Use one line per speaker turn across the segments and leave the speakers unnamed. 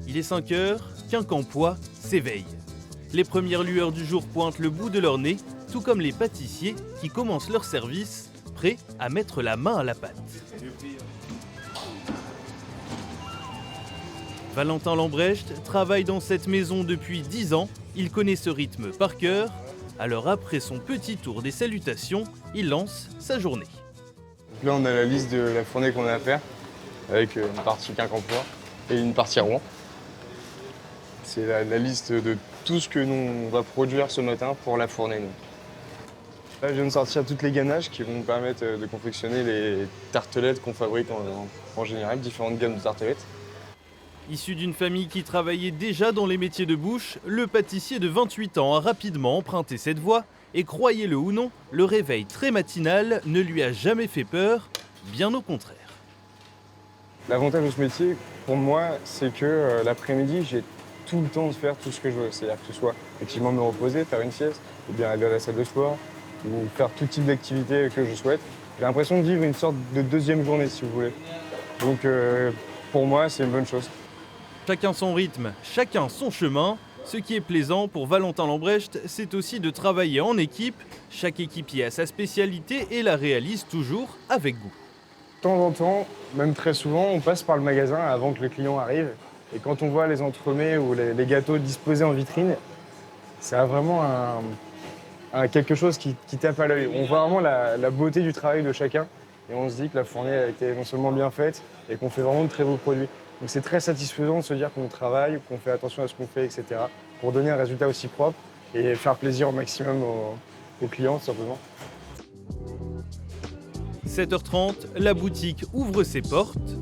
Il est 5 heures, Quincampoix s'éveille. Les premières lueurs du jour pointent le bout de leur nez, tout comme les pâtissiers qui commencent leur service, prêts à mettre la main à la pâte. Valentin Lambrecht travaille dans cette maison depuis 10 ans. Il connaît ce rythme par cœur. Alors après son petit tour des salutations, il lance sa journée.
Donc là, on a la liste de la fournée qu'on a à faire, avec une partie Quincampoix et une partie Rouen. C'est la liste de tout ce que nous on va produire ce matin pour la fournée. Nous. Là, je viens de sortir toutes les ganaches qui vont nous permettre de confectionner les tartelettes qu'on fabrique en général, différentes gammes de tartelettes.
Issu d'une famille qui travaillait déjà dans les métiers de bouche, le pâtissier de 28 ans a rapidement emprunté cette voie et croyez-le ou non, le réveil très matinal ne lui a jamais fait peur, bien au contraire.
L'avantage de ce métier, pour moi, c'est que l'après-midi, j'ai tout le temps de faire tout ce que je veux. C'est-à-dire que ce soit effectivement me reposer, faire une sieste, ou bien aller à la salle de sport, ou faire tout type d'activité que je souhaite. J'ai l'impression de vivre une sorte de deuxième journée, si vous voulez. Donc pour moi, c'est une bonne chose.
Chacun son rythme, chacun son chemin. Ce qui est plaisant pour Valentin Lambrecht, c'est aussi de travailler en équipe. Chaque équipier a sa spécialité et la réalise toujours avec goût.
De temps en temps, même très souvent, on passe par le magasin avant que le client arrive. Et quand on voit les entremets ou les gâteaux disposés en vitrine, ça a vraiment quelque chose qui tape à l'œil. On voit vraiment la beauté du travail de chacun. Et on se dit que la fournée a été non seulement bien faite, et qu'on fait vraiment de très beaux produits. Donc c'est très satisfaisant de se dire qu'on travaille, qu'on fait attention à ce qu'on fait, etc. pour donner un résultat aussi propre et faire plaisir au maximum aux clients, tout simplement.
7h30, la boutique ouvre ses portes.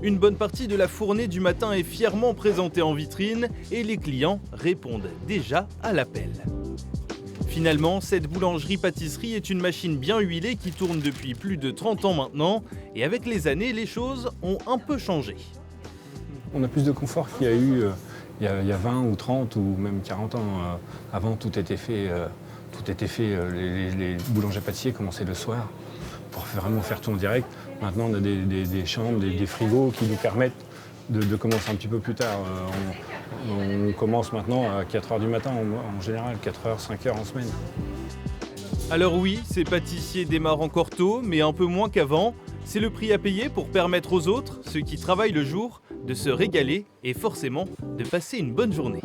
Une bonne partie de la fournée du matin est fièrement présentée en vitrine et les clients répondent déjà à l'appel. Finalement, cette boulangerie-pâtisserie est une machine bien huilée qui tourne depuis plus de 30 ans maintenant. Et avec les années, les choses ont un peu changé.
On a plus de confort qu'il y a eu il y a 20 ou 30 ou même 40 ans. Avant, tout était fait. Les boulangers-pâtissiers commençaient le soir pour vraiment faire tout en direct. Maintenant, on a des chambres, des frigos qui nous permettent de commencer un petit peu plus tard. On commence maintenant à 4h du matin en général, 4h, 5h en semaine.
Alors oui, ces pâtissiers démarrent encore tôt, mais un peu moins qu'avant. C'est le prix à payer pour permettre aux autres, ceux qui travaillent le jour, de se régaler et forcément de passer une bonne journée.